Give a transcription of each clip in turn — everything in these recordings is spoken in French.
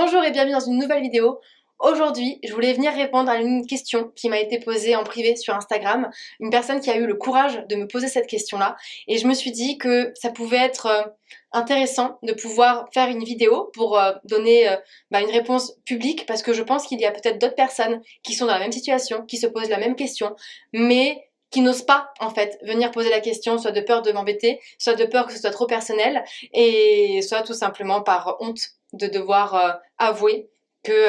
Bonjour et bienvenue dans une nouvelle vidéo. Aujourd'hui, je voulais venir répondre à une question qui m'a été posée en privé sur Instagram. Une personne qui a eu le courage de me poser cette question-là. Et je me suis dit que ça pouvait être intéressant de pouvoir faire une vidéo pour donner une réponse publique. Parce que je pense qu'il y a peut-être d'autres personnes qui sont dans la même situation, qui se posent la même question, mais qui n'osent pas en fait venir poser la question, soit de peur de m'embêter, soit de peur que ce soit trop personnel, et soit tout simplement par honte de devoir avouer que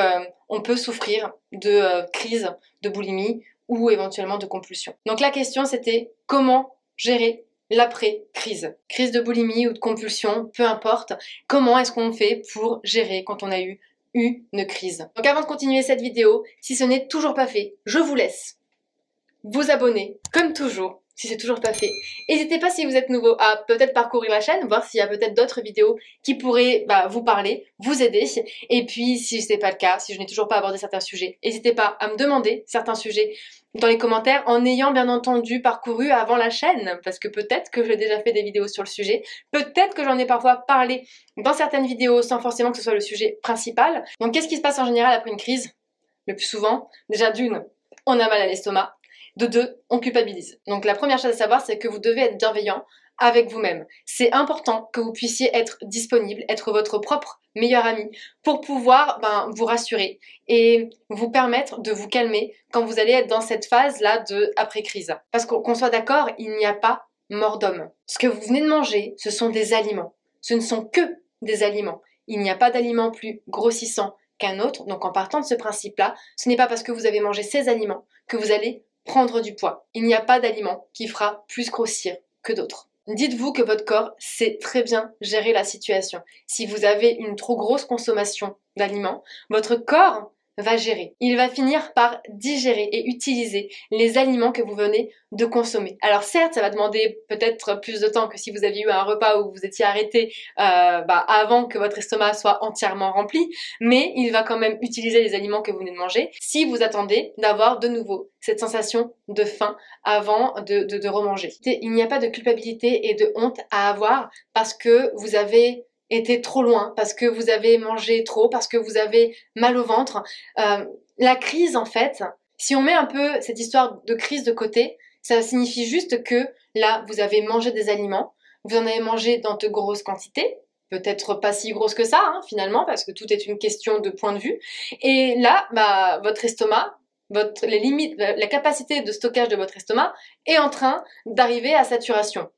on peut souffrir de crise de boulimie ou éventuellement de compulsion. Donc la question c'était comment gérer l'après-crise. Crise de boulimie ou de compulsion, peu importe, comment est-ce qu'on fait pour gérer quand on a eu une crise. Donc avant de continuer cette vidéo, si ce n'est toujours pas fait, je vous laisse vous abonner, comme toujours, si c'est toujours pas fait. N'hésitez pas si vous êtes nouveau à peut-être parcourir la chaîne, voir s'il y a peut-être d'autres vidéos qui pourraient vous parler, vous aider. Et puis si ce n'est pas le cas, si je n'ai toujours pas abordé certains sujets, n'hésitez pas à me demander certains sujets dans les commentaires en ayant bien entendu parcouru avant la chaîne, parce que peut-être que j'ai déjà fait des vidéos sur le sujet, peut-être que j'en ai parfois parlé dans certaines vidéos sans forcément que ce soit le sujet principal. Donc qu'est-ce qui se passe en général après une crise? Le plus souvent, déjà d'une, on a mal à l'estomac. De deux, on culpabilise. Donc la première chose à savoir, c'est que vous devez être bienveillant avec vous-même. C'est important que vous puissiez être disponible, être votre propre meilleur ami pour pouvoir vous rassurer et vous permettre de vous calmer quand vous allez être dans cette phase-là de après-crise. Parce qu'on soit d'accord, il n'y a pas mort d'homme. Ce que vous venez de manger, ce sont des aliments. Ce ne sont que des aliments. Il n'y a pas d'aliment plus grossissant qu'un autre. Donc en partant de ce principe-là, ce n'est pas parce que vous avez mangé ces aliments que vous allez prendre du poids. Il n'y a pas d'aliment qui fera plus grossir que d'autres. Dites-vous que votre corps sait très bien gérer la situation. Si vous avez une trop grosse consommation d'aliments, votre corps va gérer. Il va finir par digérer et utiliser les aliments que vous venez de consommer. Alors certes, ça va demander peut-être plus de temps que si vous aviez eu un repas où vous étiez arrêté avant que votre estomac soit entièrement rempli, mais il va quand même utiliser les aliments que vous venez de manger si vous attendez d'avoir de nouveau cette sensation de faim avant de remanger. Il n'y a pas de culpabilité et de honte à avoir parce que vous avez été trop loin, parce que vous avez mangé trop, parce que vous avez mal au ventre. La crise, en fait, si on met un peu cette histoire de crise de côté, ça signifie juste que là, vous avez mangé des aliments, vous en avez mangé dans de grosses quantités, peut-être pas si grosses que ça, finalement, parce que tout est une question de point de vue. Et là, votre estomac, les limites, la capacité de stockage de votre estomac est en train d'arriver à saturation.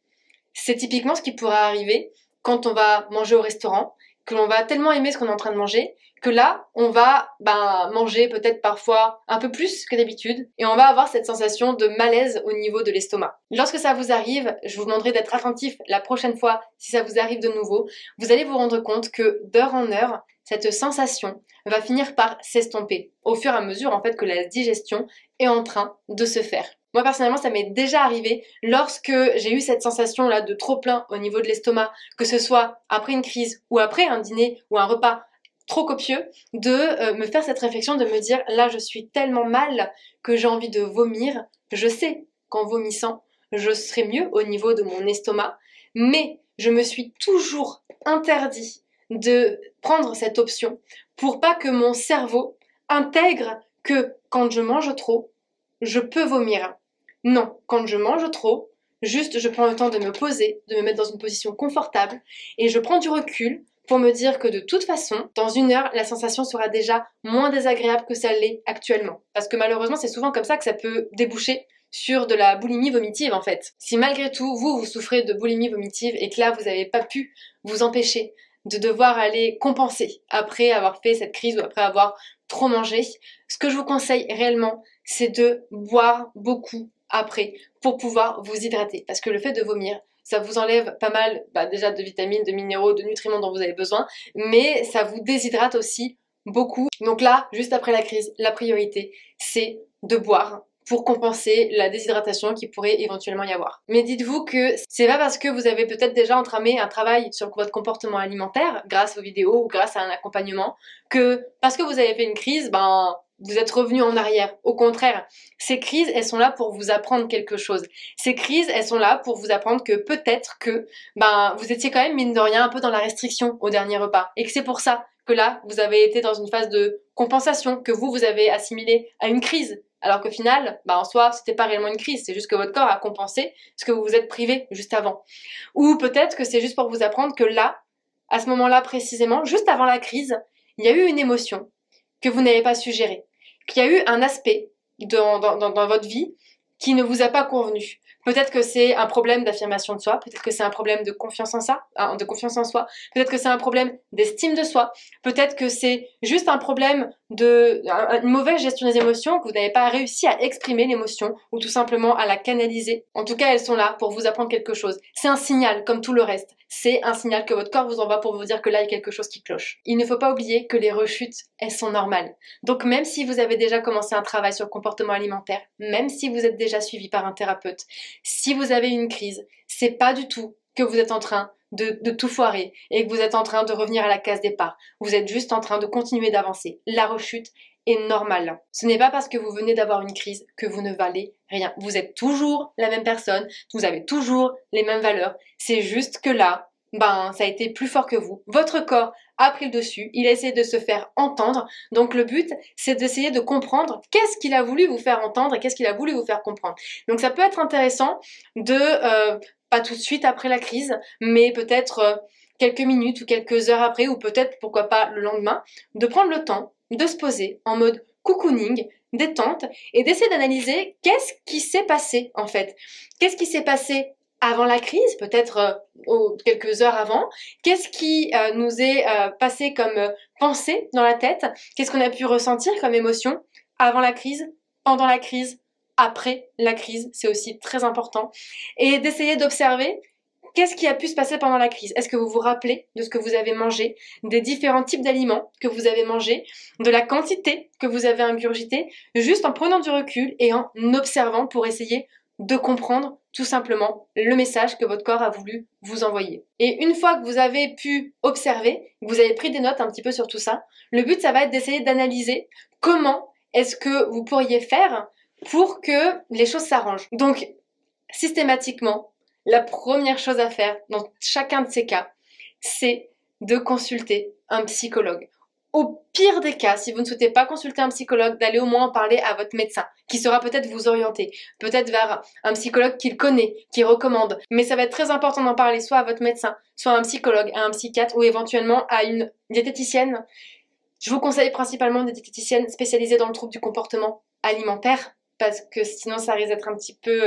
C'est typiquement ce qui pourrait arriver quand on va manger au restaurant, que l'on va tellement aimer ce qu'on est en train de manger, que là, on va manger peut-être parfois un peu plus que d'habitude, et on va avoir cette sensation de malaise au niveau de l'estomac. Lorsque ça vous arrive, je vous demanderai d'être attentif la prochaine fois, si ça vous arrive de nouveau, vous allez vous rendre compte que d'heure en heure, cette sensation va finir par s'estomper, au fur et à mesure en fait que la digestion est en train de se faire. Moi personnellement ça m'est déjà arrivé lorsque j'ai eu cette sensation là de trop plein au niveau de l'estomac, que ce soit après une crise ou après un dîner ou un repas trop copieux, de me faire cette réflexion, de me dire là je suis tellement mal que j'ai envie de vomir. Je sais qu'en vomissant je serai mieux au niveau de mon estomac, mais je me suis toujours interdit de prendre cette option pour pas que mon cerveau intègre que quand je mange trop, je peux vomir. Non, quand je mange trop, juste je prends le temps de me poser, de me mettre dans une position confortable et je prends du recul pour me dire que de toute façon, dans une heure, la sensation sera déjà moins désagréable que ça l'est actuellement. Parce que malheureusement, c'est souvent comme ça que ça peut déboucher sur de la boulimie vomitive en fait. Si malgré tout, vous souffrez de boulimie vomitive et que là, vous n'avez pas pu vous empêcher de devoir aller compenser après avoir fait cette crise ou après avoir trop mangé, ce que je vous conseille réellement, c'est de boire beaucoup après pour pouvoir vous hydrater. Parce que le fait de vomir, ça vous enlève pas mal déjà de vitamines, de minéraux, de nutriments dont vous avez besoin, mais ça vous déshydrate aussi beaucoup. Donc là, juste après la crise, la priorité, c'est de boire pour compenser la déshydratation qui pourrait éventuellement y avoir. Mais dites-vous que c'est pas parce que vous avez peut-être déjà entamé un travail sur votre comportement alimentaire, grâce aux vidéos ou grâce à un accompagnement, que parce que vous avez fait une crise, vous êtes revenu en arrière. Au contraire, ces crises, elles sont là pour vous apprendre quelque chose. Ces crises, elles sont là pour vous apprendre que peut-être que vous étiez quand même, mine de rien, un peu dans la restriction au dernier repas. Et que c'est pour ça que là, vous avez été dans une phase de compensation, que vous avez assimilé à une crise. Alors qu'au final, en soi, c'était pas réellement une crise, c'est juste que votre corps a compensé ce que vous vous êtes privé juste avant. Ou peut-être que c'est juste pour vous apprendre que là, à ce moment-là précisément, juste avant la crise, il y a eu une émotion que vous n'avez pas su gérer, qu'il y a eu un aspect dans votre vie qui ne vous a pas convenu. Peut-être que c'est un problème d'affirmation de soi, peut-être que c'est un problème de confiance en soi, peut-être que c'est un problème d'estime de soi, peut-être que c'est juste un problème une mauvaise gestion des émotions, que vous n'avez pas réussi à exprimer l'émotion ou tout simplement à la canaliser. En tout cas, elles sont là pour vous apprendre quelque chose. C'est un signal comme tout le reste. C'est un signal que votre corps vous envoie pour vous dire que là, il y a quelque chose qui cloche. Il ne faut pas oublier que les rechutes, elles sont normales. Donc même si vous avez déjà commencé un travail sur le comportement alimentaire, même si vous êtes déjà suivi par un thérapeute, si vous avez une crise, c'est pas du tout que vous êtes en train de tout foirer et que vous êtes en train de revenir à la case départ. Vous êtes juste en train de continuer d'avancer. La rechute est normale. Ce n'est pas parce que vous venez d'avoir une crise que vous ne valez rien. Vous êtes toujours la même personne, vous avez toujours les mêmes valeurs. C'est juste que là, ça a été plus fort que vous. Votre corps a pris le dessus, il a essayé de se faire entendre. Donc le but, c'est d'essayer de comprendre qu'est-ce qu'il a voulu vous faire entendre et qu'est-ce qu'il a voulu vous faire comprendre. Donc ça peut être intéressant de, pas tout de suite après la crise, mais peut-être quelques minutes ou quelques heures après, ou peut-être, pourquoi pas, le lendemain, de prendre le temps de se poser en mode cocooning, détente, et d'essayer d'analyser qu'est-ce qui s'est passé en fait. Qu'est-ce qui s'est passé avant la crise, peut-être quelques heures avant, qu'est-ce qui nous est passé comme pensée dans la tête, qu'est-ce qu'on a pu ressentir comme émotion avant la crise, pendant la crise, après la crise, c'est aussi très important, et d'essayer d'observer qu'est-ce qui a pu se passer pendant la crise. Est-ce que vous vous rappelez de ce que vous avez mangé, des différents types d'aliments que vous avez mangés, de la quantité que vous avez ingurgité, juste en prenant du recul et en observant pour essayer de comprendre tout simplement le message que votre corps a voulu vous envoyer. Et une fois que vous avez pu observer, que vous avez pris des notes un petit peu sur tout ça, le but ça va être d'essayer d'analyser comment est-ce que vous pourriez faire pour que les choses s'arrangent. Donc systématiquement, la première chose à faire dans chacun de ces cas, c'est de consulter un psychologue. Au pire des cas, si vous ne souhaitez pas consulter un psychologue, d'aller au moins en parler à votre médecin, qui saura peut-être vous orienter, peut-être vers un psychologue qu'il connaît, qui recommande. Mais ça va être très important d'en parler soit à votre médecin, soit à un psychologue, à un psychiatre ou éventuellement à une diététicienne. Je vous conseille principalement des diététiciennes spécialisées dans le trouble du comportement alimentaire, parce que sinon ça risque d'être un petit peu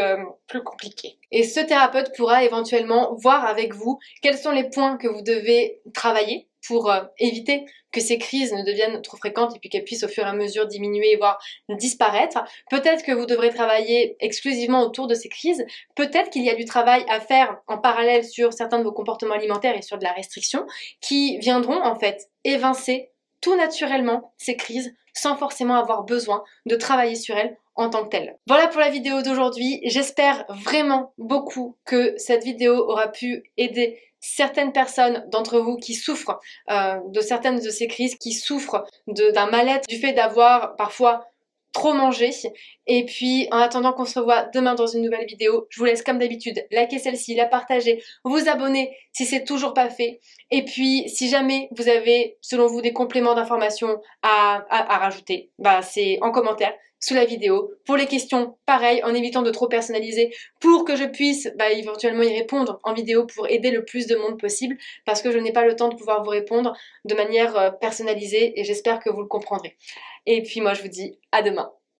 plus compliqué. Et ce thérapeute pourra éventuellement voir avec vous quels sont les points que vous devez travailler pour éviter que ces crises ne deviennent trop fréquentes et puis qu'elles puissent au fur et à mesure diminuer, voire disparaître. Peut-être que vous devrez travailler exclusivement autour de ces crises. Peut-être qu'il y a du travail à faire en parallèle sur certains de vos comportements alimentaires et sur de la restriction qui viendront en fait évincer tout naturellement ces crises sans forcément avoir besoin de travailler sur elles en tant que telle. Voilà pour la vidéo d'aujourd'hui. J'espère vraiment beaucoup que cette vidéo aura pu aider certaines personnes d'entre vous qui souffrent de certaines de ces crises, qui souffrent d'un mal-être du fait d'avoir parfois trop mangé. Et puis en attendant qu'on se revoie demain dans une nouvelle vidéo, je vous laisse comme d'habitude liker celle-ci, la partager, vous abonner si c'est toujours pas fait. Et puis si jamais vous avez selon vous des compléments d'informations à rajouter, c'est en commentaire sous la vidéo. Pour les questions, pareil, en évitant de trop personnaliser pour que je puisse éventuellement y répondre en vidéo pour aider le plus de monde possible parce que je n'ai pas le temps de pouvoir vous répondre de manière personnalisée et j'espère que vous le comprendrez. Et puis moi je vous dis à demain.